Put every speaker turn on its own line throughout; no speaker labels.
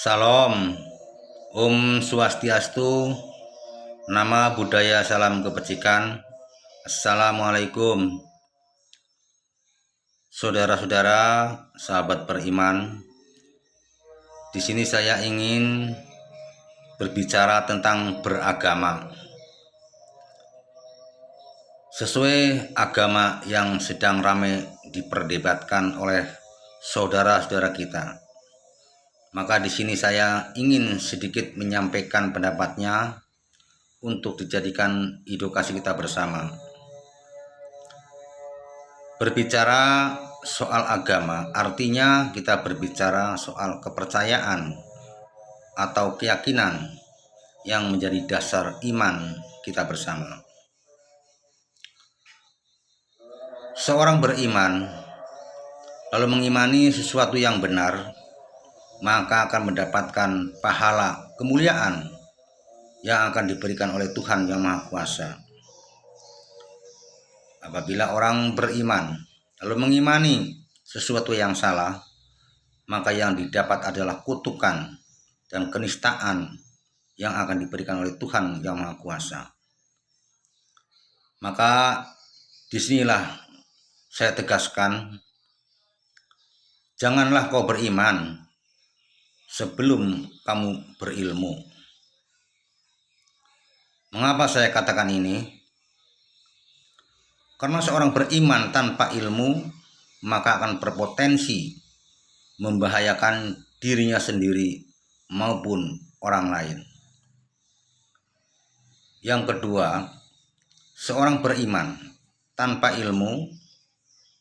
Salam, Om Swastiastu, nama budaya salam kebajikan. Assalamualaikum, saudara-saudara, sahabat beriman. Di sini saya ingin berbicara tentang beragama. Sesuai agama yang sedang ramai diperdebatkan oleh saudara-saudara kita, maka di sini saya ingin sedikit menyampaikan pendapatnya untuk dijadikan edukasi kita bersama. Berbicara soal agama artinya kita berbicara soal kepercayaan atau keyakinan yang menjadi dasar iman kita bersama. Seorang beriman lalu mengimani sesuatu yang benar, maka akan mendapatkan pahala kemuliaan yang akan diberikan oleh Tuhan Yang Maha Kuasa. Apabila orang beriman lalu mengimani sesuatu yang salah, maka yang didapat adalah kutukan dan kenistaan yang akan diberikan oleh Tuhan Yang Maha Kuasa. Maka disinilah saya tegaskan, janganlah kau beriman sebelum kamu berilmu. Mengapa saya katakan ini? Karena seorang beriman tanpa ilmu maka akan berpotensi membahayakan dirinya sendiri maupun orang lain. Yang kedua, seorang beriman tanpa ilmu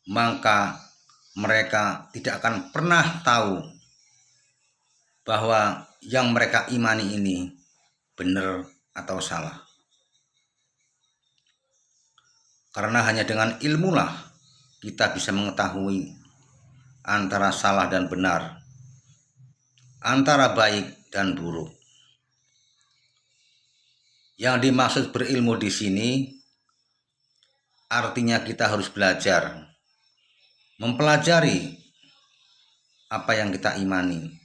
maka mereka tidak akan pernah tahu bahwa yang mereka imani ini benar atau salah. Karena hanya dengan ilmulah kita bisa mengetahui antara salah dan benar, antara baik dan buruk. Yang dimaksud berilmu di sini artinya kita harus belajar, mempelajari apa yang kita imani.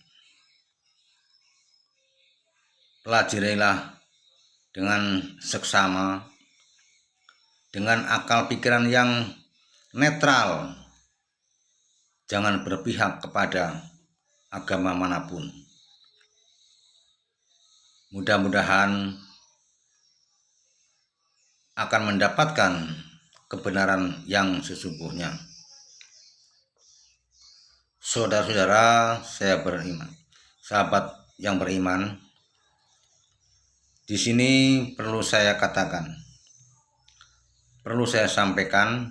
Pelajarilah dengan seksama, dengan akal pikiran yang netral. Jangan berpihak kepada agama manapun. Mudah-mudahan akan mendapatkan kebenaran yang sesungguhnya. Saudara-saudara saya beriman, sahabat yang beriman, di sini perlu saya katakan, perlu saya sampaikan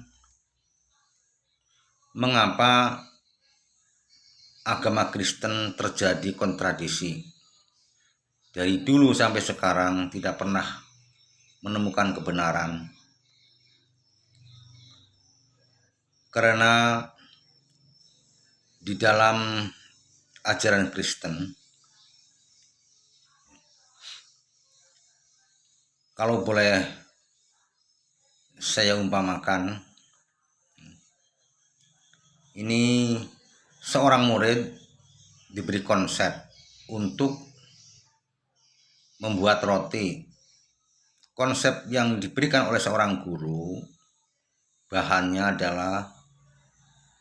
mengapa agama Kristen terjadi kontradiksi. Dari dulu sampai sekarang tidak pernah menemukan kebenaran. Karena di dalam ajaran Kristen, kalau boleh saya umpamakan, ini seorang murid diberi konsep untuk membuat roti. Konsep yang diberikan oleh seorang guru, bahannya adalah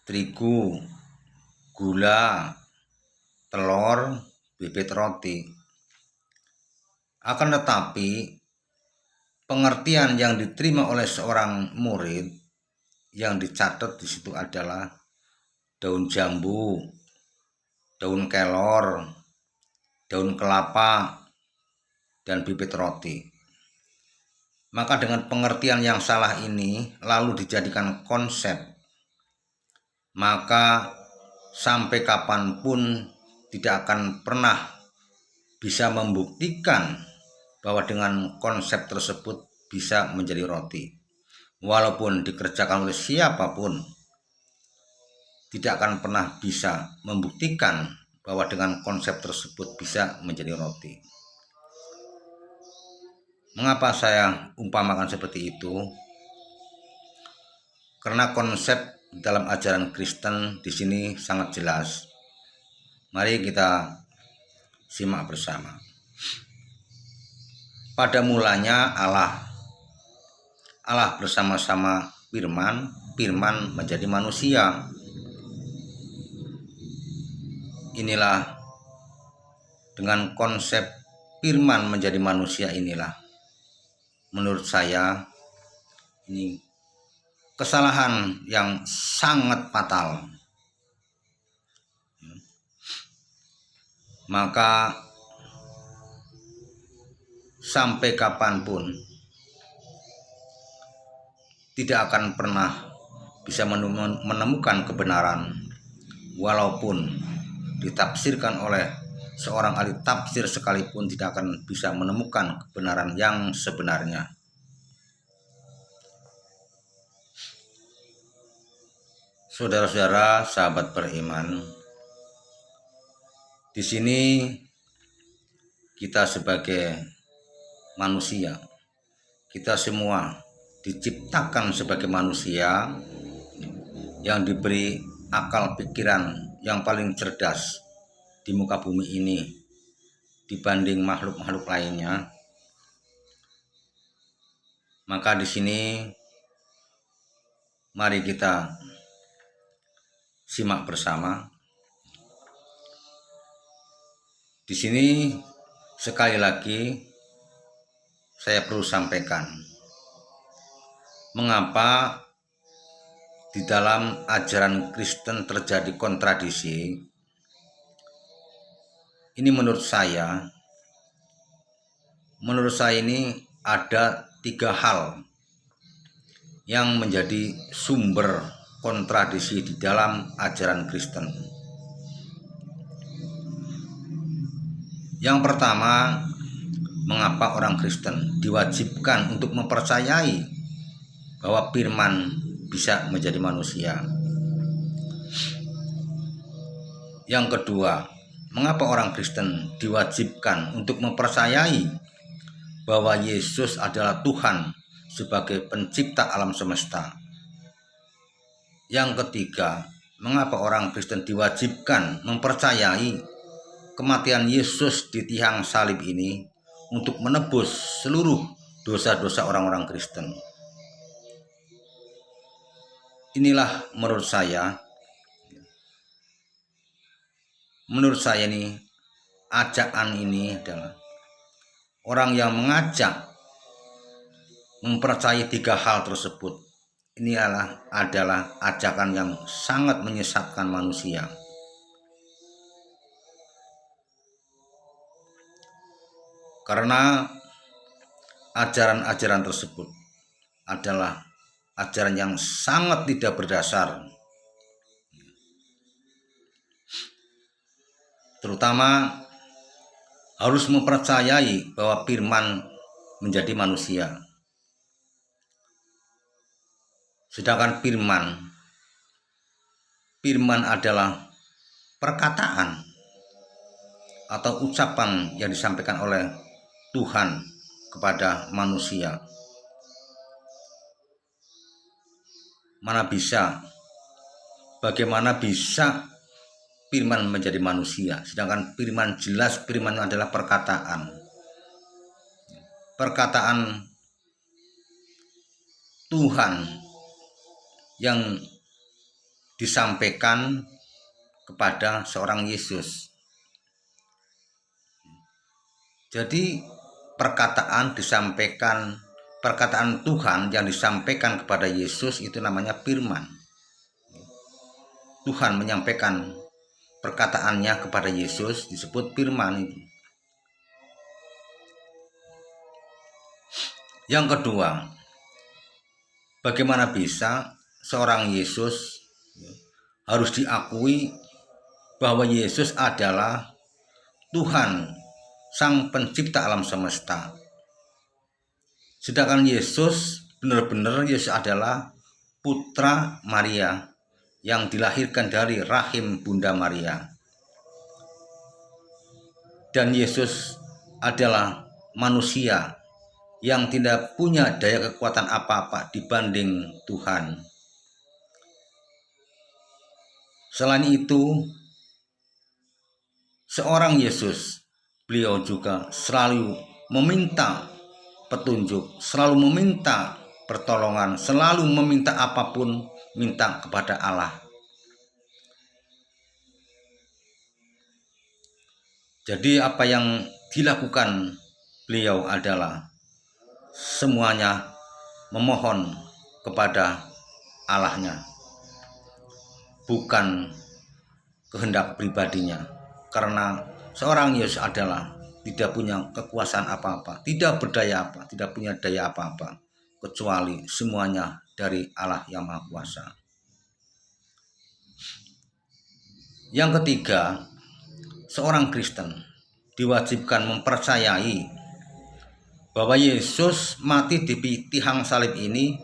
terigu, gula, telur, bibit roti. Akan tetapi pengertian yang diterima oleh seorang murid yang dicatat di situ adalah daun jambu, daun kelor, daun kelapa, dan bibit roti. Maka dengan pengertian yang salah ini lalu dijadikan konsep, maka sampai kapanpun tidak akan pernah bisa membuktikan bahwa dengan konsep tersebut bisa menjadi roti. Walaupun dikerjakan oleh siapapun, tidak akan pernah bisa membuktikan bahwa dengan konsep tersebut bisa menjadi roti. Mengapa saya umpamakan seperti itu? Karena konsep dalam ajaran Kristen di sini sangat jelas. Mari kita simak bersama. Pada mulanya Allah bersama-sama Firman, Firman menjadi manusia. Inilah dengan konsep Firman menjadi manusia inilah, menurut saya ini kesalahan yang sangat fatal. Maka sampai kapanpun tidak akan pernah bisa menemukan kebenaran, walaupun ditafsirkan oleh seorang ahli tafsir sekalipun tidak akan bisa menemukan kebenaran yang sebenarnya. Saudara-saudara, sahabat beriman, di sini kita sebagai manusia, kita semua diciptakan sebagai manusia yang diberi akal pikiran yang paling cerdas di muka bumi ini dibanding makhluk-makhluk lainnya. Maka di sini mari kita simak bersama. Di sini sekali lagi saya perlu sampaikan mengapa di dalam ajaran Kristen terjadi kontradiksi. Ini menurut saya ini ada 3 hal yang menjadi sumber kontradiksi di dalam ajaran Kristen. Yang pertama, mengapa orang Kristen diwajibkan untuk mempercayai bahwa Firman bisa menjadi manusia? Yang kedua, mengapa orang Kristen diwajibkan untuk mempercayai bahwa Yesus adalah Tuhan sebagai pencipta alam semesta? Yang ketiga, mengapa orang Kristen diwajibkan mempercayai kematian Yesus di tiang salib ini untuk menebus seluruh dosa-dosa orang-orang Kristen? Inilah menurut saya ini ajakan ini adalah orang yang mengajak mempercayai 3 hal tersebut. Ini adalah ajakan yang sangat menyesatkan manusia. Karena ajaran-ajaran tersebut adalah ajaran yang sangat tidak berdasar. Terutama harus mempercayai bahwa Firman menjadi manusia. Sedangkan Firman adalah perkataan atau ucapan yang disampaikan oleh Tuhan kepada manusia. Bagaimana bisa Firman menjadi manusia? Sedangkan Firman adalah perkataan Tuhan yang disampaikan kepada seorang Yesus. Jadi perkataan Tuhan yang disampaikan kepada Yesus itu namanya Firman. Tuhan menyampaikan perkataannya kepada Yesus disebut Firman itu. Yang kedua, bagaimana bisa seorang Yesus harus diakui bahwa Yesus adalah Tuhan, Sang Pencipta alam semesta. Sedangkan Yesus adalah putra Maria yang dilahirkan dari rahim Bunda Maria. Dan Yesus adalah manusia yang tidak punya daya kekuatan apa-apa dibanding Tuhan. Selain itu, seorang Yesus beliau juga selalu meminta petunjuk, selalu meminta pertolongan, selalu meminta apapun, minta kepada Allah. Jadi apa yang dilakukan beliau adalah semuanya memohon kepada Allahnya, bukan kehendak pribadinya. Karena seorang Yesus adalah tidak punya kekuasaan apa-apa, tidak berdaya apa, tidak punya daya apa-apa, kecuali semuanya dari Allah yang Maha Kuasa. Yang ketiga, seorang Kristen diwajibkan mempercayai bahwa Yesus mati di tiang salib ini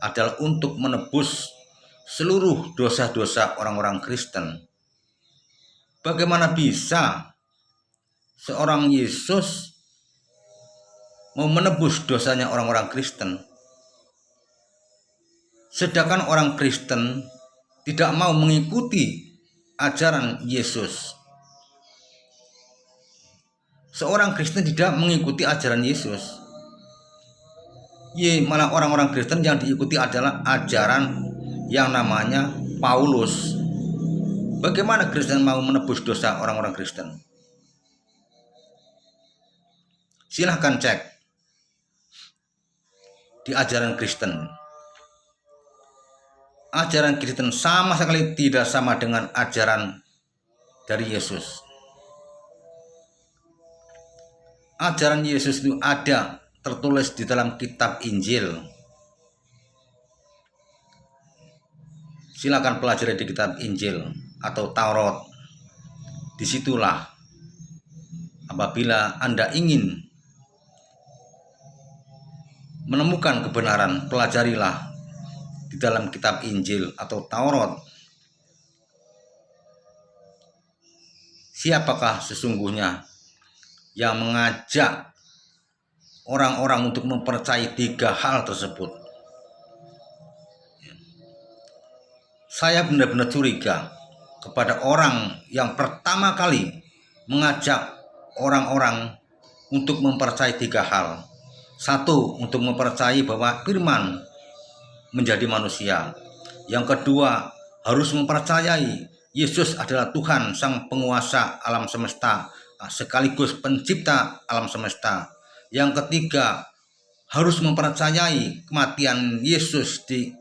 adalah untuk menebus seluruh dosa-dosa orang-orang Kristen. Bagaimana bisa seorang Yesus mau menebus dosanya orang-orang Kristen, sedangkan orang Kristen tidak mau mengikuti ajaran Yesus? Seorang Kristen tidak mengikuti ajaran Yesus. Malah orang-orang Kristen yang diikuti adalah ajaran yang namanya Paulus. Bagaimana Kristen mau menebus dosa orang-orang Kristen? Silahkan cek di ajaran Kristen. Ajaran Kristen sama sekali tidak sama dengan ajaran dari Yesus. Ajaran Yesus itu ada tertulis di dalam kitab Injil. Silakan pelajari di kitab Injil atau Taurat. Disitulah apabila Anda ingin menemukan kebenaran, pelajarilah di dalam kitab Injil atau Taurat. Siapakah sesungguhnya yang mengajak orang-orang untuk mempercayai 3 hal tersebut? Saya benar-benar curiga kepada orang yang pertama kali mengajak orang-orang untuk mempercayai 3 hal. 1, untuk mempercayai bahwa firman menjadi manusia. Yang kedua, harus mempercayai Yesus adalah Tuhan, sang penguasa alam semesta, sekaligus pencipta alam semesta. Yang ketiga, harus mempercayai kematian Yesus di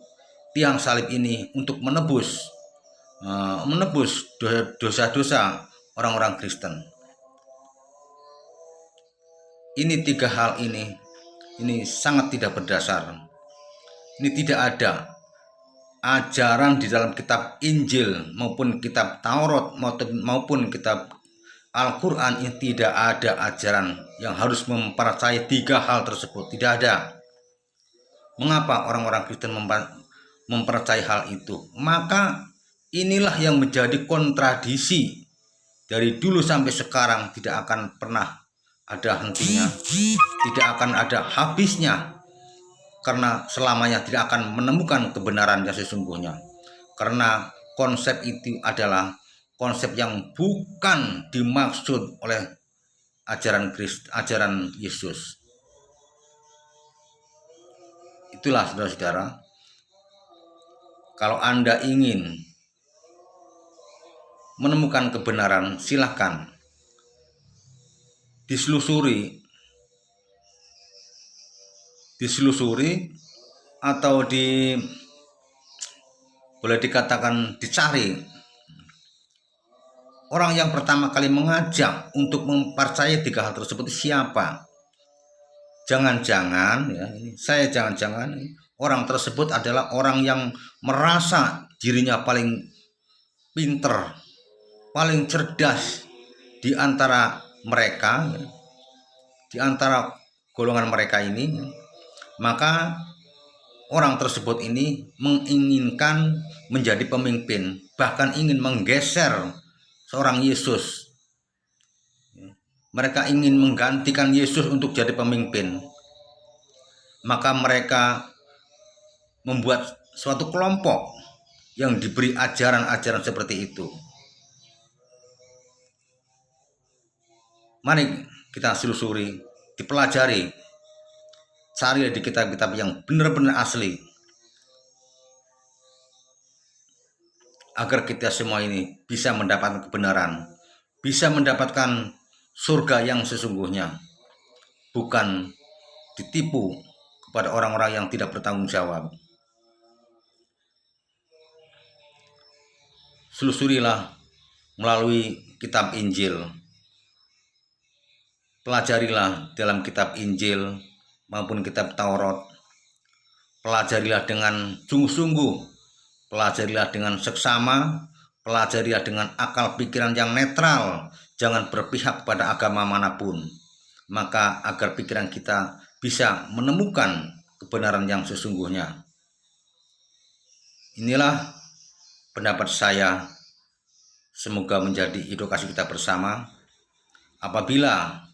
tiang salib ini untuk menebus dosa-dosa orang-orang Kristen. Ini 3 hal ini sangat tidak berdasar. Ini tidak ada ajaran di dalam kitab Injil maupun kitab Taurat maupun kitab Al-Quran. Ini tidak ada ajaran yang harus mempercayai 3 hal tersebut. Tidak ada. Mengapa orang-orang Kristen mempercayai hal itu? Maka inilah yang menjadi kontradiksi dari dulu sampai sekarang, tidak akan pernah ada hentinya, tidak akan ada habisnya, karena selamanya tidak akan menemukan kebenaran yang sesungguhnya. Karena konsep itu adalah konsep yang bukan dimaksud oleh ajaran Yesus. Itulah saudara-saudara, kalau Anda ingin menemukan kebenaran, silahkan diselusuri atau boleh dikatakan dicari orang yang pertama kali mengajak untuk mempercayai 3 hal tersebut siapa. Jangan-jangan orang tersebut adalah orang yang merasa dirinya paling pinter, paling cerdas di antara mereka, di antara golongan mereka ini. Maka orang tersebut ini menginginkan menjadi pemimpin, bahkan ingin menggeser seorang Yesus. Mereka ingin menggantikan Yesus untuk jadi pemimpin. Maka mereka membuat suatu kelompok yang diberi ajaran-ajaran seperti itu. Mari kita selusuri, dipelajari, cari di kitab-kitab yang benar-benar asli, agar kita semua ini bisa mendapatkan kebenaran, bisa mendapatkan surga yang sesungguhnya, bukan ditipu kepada orang-orang yang tidak bertanggung jawab. Selusurilah melalui kitab Injil, pelajarilah dalam kitab Injil maupun kitab Taurat, pelajarilah dengan sungguh-sungguh, pelajarilah dengan seksama, pelajarilah dengan akal pikiran yang netral, jangan berpihak pada agama manapun, maka agar pikiran kita bisa menemukan kebenaran yang sesungguhnya. Inilah pendapat saya, semoga menjadi edukasi kita bersama. Apabila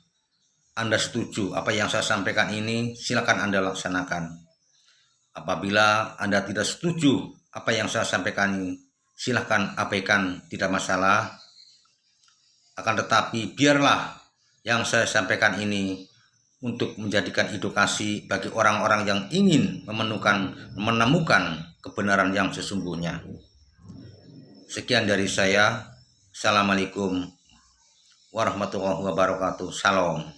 Anda setuju apa yang saya sampaikan ini, silakan Anda laksanakan. Apabila Anda tidak setuju apa yang saya sampaikan ini, silakan abaikan, tidak masalah. Akan tetapi biarlah yang saya sampaikan ini untuk menjadikan edukasi bagi orang-orang yang ingin menemukan kebenaran yang sesungguhnya. Sekian dari saya. Assalamualaikum warahmatullahi wabarakatuh. Salam.